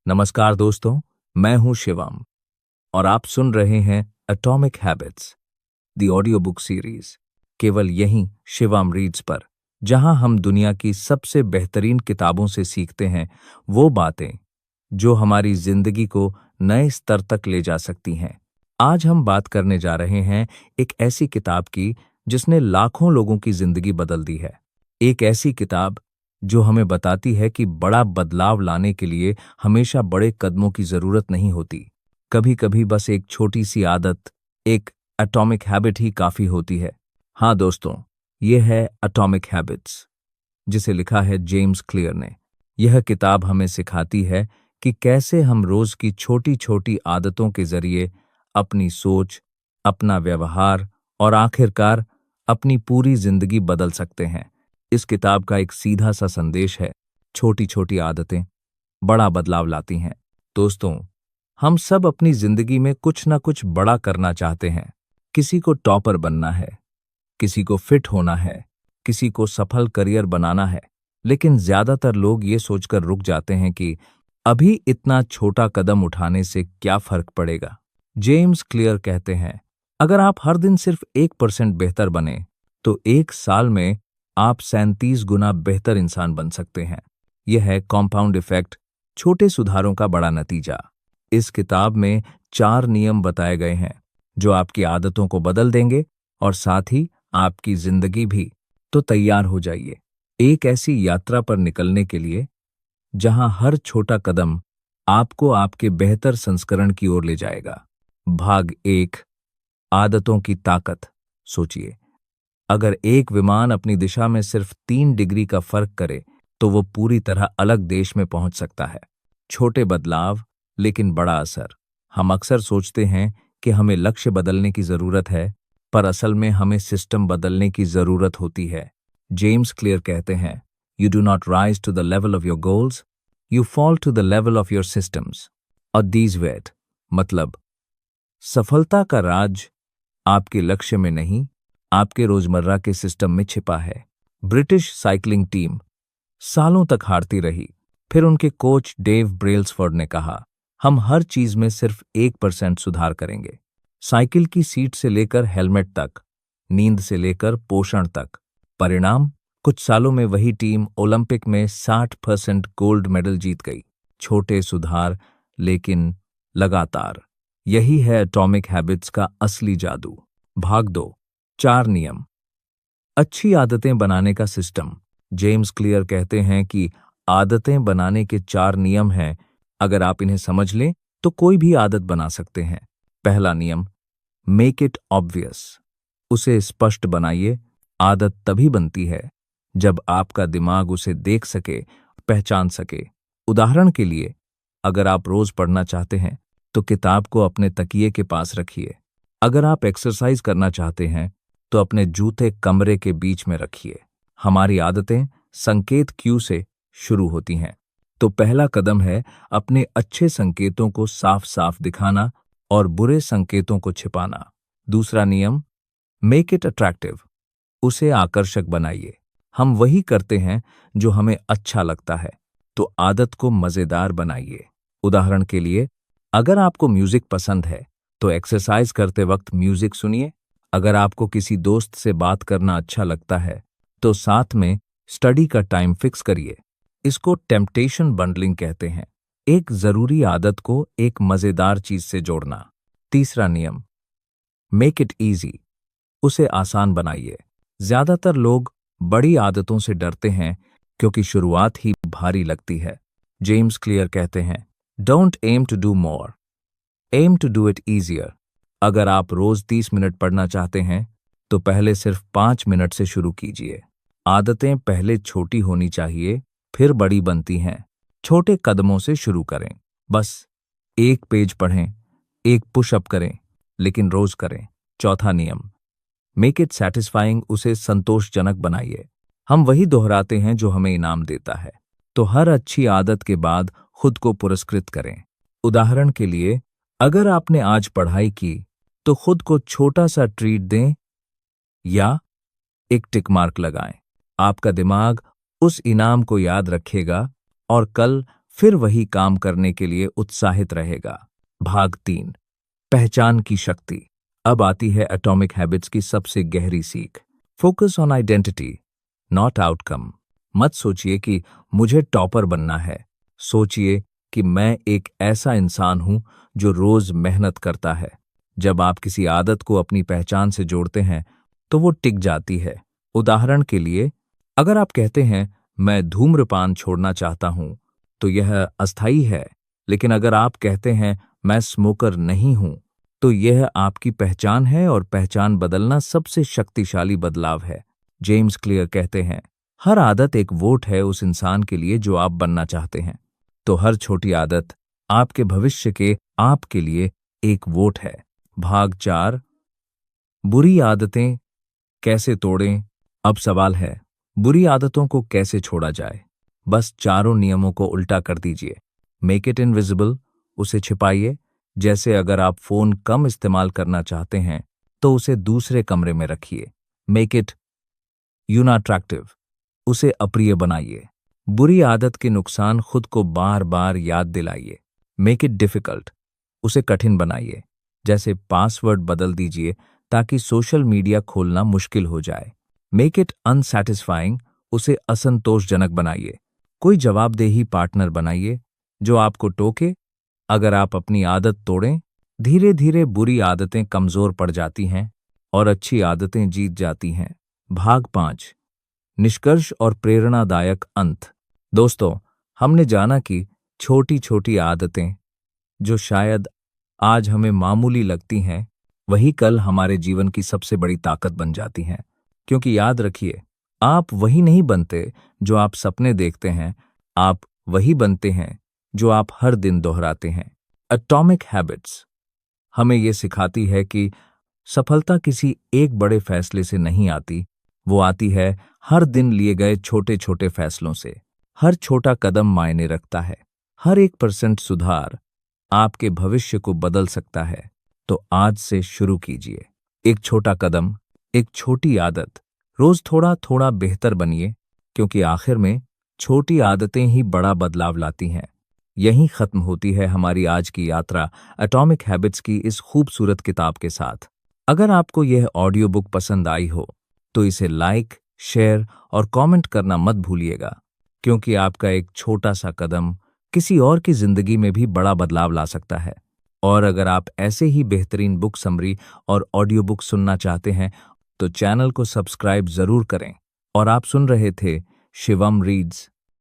नमस्कार दोस्तों, मैं हूं शिवम और आप सुन रहे हैं atomic habits, the audio book series, केवल यहीं शिवम रीड्स पर, जहां हम दुनिया की सबसे बेहतरीन किताबों से सीखते हैं वो बातें जो हमारी जिंदगी को नए स्तर तक ले जा सकती हैं। आज हम बात करने जा रहे हैं एक ऐसी किताब की जिसने लाखों लोगों की जिंदगी बदल दी है। एक ऐसी किताब जो हमें बताती है कि बड़ा बदलाव लाने के लिए हमेशा बड़े कदमों की जरूरत नहीं होती। कभी कभी बस एक छोटी सी आदत, एक एटॉमिक हैबिट ही काफी होती है। हाँ दोस्तों, यह है एटॉमिक हैबिट्स, जिसे लिखा है जेम्स क्लियर ने। यह किताब हमें सिखाती है कि कैसे हम रोज की छोटी छोटी आदतों के जरिए अपनी सोच, अपना व्यवहार और आखिरकार अपनी पूरी जिंदगी बदल सकते हैं। इस किताब का एक सीधा सा संदेश है, छोटी छोटी आदतें बड़ा बदलाव लाती हैं। दोस्तों, हम सब अपनी जिंदगी में कुछ ना कुछ बड़ा करना चाहते हैं। किसी को टॉपर बनना है, किसी को फिट होना है, किसी को सफल करियर बनाना है, लेकिन ज्यादातर लोग ये सोचकर रुक जाते हैं कि अभी इतना छोटा कदम उठाने से क्या फर्क पड़ेगा। जेम्स क्लियर कहते हैं, अगर आप हर दिन सिर्फ 1% बेहतर बने तो एक साल में आप 37 गुना बेहतर इंसान बन सकते हैं। यह है कॉम्पाउंड इफेक्ट, छोटे सुधारों का बड़ा नतीजा। इस किताब में 4 नियम बताए गए हैं जो आपकी आदतों को बदल देंगे और साथ ही आपकी जिंदगी भी। तो तैयार हो जाइए एक ऐसी यात्रा पर निकलने के लिए जहां हर छोटा कदम आपको आपके बेहतर संस्करण की ओर ले जाएगा। भाग 1, आदतों की ताकत। सोचिए, अगर एक विमान अपनी दिशा में सिर्फ 3 डिग्री का फर्क करे तो वो पूरी तरह अलग देश में पहुंच सकता है। छोटे बदलाव लेकिन बड़ा असर। हम अक्सर सोचते हैं कि हमें लक्ष्य बदलने की जरूरत है, पर असल में हमें सिस्टम बदलने की जरूरत होती है। जेम्स क्लियर कहते हैं, you do not rise to the level of your goals, you fall to the level of your systems. और दीज वेट मतलब, सफलता का राज आपके लक्ष्य में नहीं, आपके रोजमर्रा के सिस्टम में छिपा है। ब्रिटिश साइकिलिंग टीम सालों तक हारती रही, फिर उनके कोच डेव ब्रेल्सफोर्ड ने कहा, हम हर चीज में सिर्फ 1% सुधार करेंगे। साइकिल की सीट से लेकर हेलमेट तक, नींद से लेकर पोषण तक। परिणाम, कुछ सालों में वही टीम ओलंपिक में 60% गोल्ड मेडल जीत गई। छोटे सुधार लेकिन लगातार। यही है एटॉमिक हैबिट्स का असली जादू। भाग 2, 4 नियम, अच्छी आदतें बनाने का सिस्टम। जेम्स क्लियर कहते हैं कि आदतें बनाने के 4 नियम हैं। अगर आप इन्हें समझ लें तो कोई भी आदत बना सकते हैं। पहला नियम, मेक इट ऑब्वियस। उसे स्पष्ट बनाइए। आदत तभी बनती है जब आपका दिमाग उसे देख सके, पहचान सके। उदाहरण के लिए, अगर आप रोज पढ़ना चाहते हैं तो किताब को अपने तकिए के पास रखिए। अगर आप एक्सरसाइज करना चाहते हैं तो अपने जूते कमरे के बीच में रखिए। हमारी आदतें संकेत क्यू से शुरू होती हैं। तो पहला कदम है अपने अच्छे संकेतों को साफ साफ दिखाना और बुरे संकेतों को छिपाना। दूसरा नियम, मेक इट अट्रैक्टिव। उसे आकर्षक बनाइए। हम वही करते हैं जो हमें अच्छा लगता है, तो आदत को मजेदार बनाइए। उदाहरण के लिए, अगर आपको म्यूजिक पसंद है तो एक्सरसाइज करते वक्त म्यूजिक सुनिए। अगर आपको किसी दोस्त से बात करना अच्छा लगता है तो साथ में स्टडी का टाइम फिक्स करिए। इसको टेम्पटेशन बंडलिंग कहते हैं, एक जरूरी आदत को एक मजेदार चीज से जोड़ना। तीसरा नियम, मेक इट इजी। उसे आसान बनाइए। ज्यादातर लोग बड़ी आदतों से डरते हैं क्योंकि शुरुआत ही भारी लगती है। जेम्स क्लियर कहते हैं, don't aim to do more, aim to do it easier. अगर आप रोज 30 मिनट पढ़ना चाहते हैं तो पहले सिर्फ 5 मिनट से शुरू कीजिए। आदतें पहले छोटी होनी चाहिए, फिर बड़ी बनती हैं। छोटे कदमों से शुरू करें। बस एक पेज पढ़ें, एक पुशअप करें, लेकिन रोज करें। चौथा नियम, मेक इट सैटिस्फाइंग। उसे संतोषजनक बनाइए। हम वही दोहराते हैं जो हमें इनाम देता है, तो हर अच्छी आदत के बाद खुद को पुरस्कृत करें। उदाहरण के लिए, अगर आपने आज पढ़ाई की तो खुद को छोटा सा ट्रीट दें या एक टिक मार्क लगाएं। आपका दिमाग उस इनाम को याद रखेगा और कल फिर वही काम करने के लिए उत्साहित रहेगा। भाग 3, पहचान की शक्ति। अब आती है एटॉमिक हैबिट्स की सबसे गहरी सीख। Focus on identity, not outcome. मत सोचिए कि मुझे टॉपर बनना है। सोचिए कि मैं एक ऐसा इंसान हूं जो रोज मेहनत करता है। जब आप किसी आदत को अपनी पहचान से जोड़ते हैं तो वो टिक जाती है। उदाहरण के लिए, अगर आप कहते हैं मैं धूम्रपान छोड़ना चाहता हूं, तो यह अस्थायी है। लेकिन अगर आप कहते हैं मैं स्मोकर नहीं हूं, तो यह आपकी पहचान है, और पहचान बदलना सबसे शक्तिशाली बदलाव है। जेम्स क्लियर कहते हैं, हर आदत एक वोट है उस इंसान के लिए जो आप बनना चाहते हैं। तो हर छोटी आदत आपके भविष्य के आपके लिए एक वोट है। भाग 4, बुरी आदतें कैसे तोड़ें। अब सवाल है, बुरी आदतों को कैसे छोड़ा जाए। बस चारों नियमों को उल्टा कर दीजिए। मेक इट इनविजिबल, उसे छिपाइए। जैसे अगर आप फोन कम इस्तेमाल करना चाहते हैं तो उसे दूसरे कमरे में रखिए। मेक इट यूनअट्रैक्टिव, उसे अप्रिय बनाइए। बुरी आदत के नुकसान खुद को बार बार याद दिलाइए। मेक इट डिफिकल्ट, उसे कठिन बनाइए। जैसे पासवर्ड बदल दीजिए ताकि सोशल मीडिया खोलना मुश्किल हो जाए। मेक इट अनसैटिस्फाइंग, उसे असंतोषजनक बनाइए। कोई जवाबदेही पार्टनर बनाइए जो आपको टोके। अगर आप अपनी आदत तोड़ें, धीरे धीरे बुरी आदतें कमजोर पड़ जाती हैं और अच्छी आदतें जीत जाती हैं। भाग 5, निष्कर्ष और प्रेरणादायक अंत। दोस्तों, हमने जाना कि छोटी छोटी आदतें जो शायद आज हमें मामूली लगती हैं, वही कल हमारे जीवन की सबसे बड़ी ताकत बन जाती हैं। क्योंकि याद रखिए, आप वही नहीं बनते जो आप सपने देखते हैं, आप वही बनते हैं जो आप हर दिन दोहराते हैं। एटॉमिक हैबिट्स हमें ये सिखाती है कि सफलता किसी एक बड़े फैसले से नहीं आती, वो आती है हर दिन लिए गए छोटे छोटे फैसलों से। हर छोटा कदम मायने रखता है। हर 1% सुधार आपके भविष्य को बदल सकता है। तो आज से शुरू कीजिए। एक छोटा कदम, एक छोटी आदत, रोज थोड़ा थोड़ा बेहतर बनिए, क्योंकि आखिर में छोटी आदतें ही बड़ा बदलाव लाती हैं। यहीं खत्म होती है हमारी आज की यात्रा एटॉमिक हैबिट्स की इस खूबसूरत किताब के साथ। अगर आपको यह ऑडियो बुक पसंद आई हो तो इसे लाइक, शेयर और कमेंट करना मत भूलिएगा, क्योंकि आपका एक छोटा सा कदम किसी और की जिंदगी में भी बड़ा बदलाव ला सकता है। और अगर आप ऐसे ही बेहतरीन बुक समरी और ऑडियो बुक सुनना चाहते हैं तो चैनल को सब्सक्राइब जरूर करें। और आप सुन रहे थे शिवम रीड्स।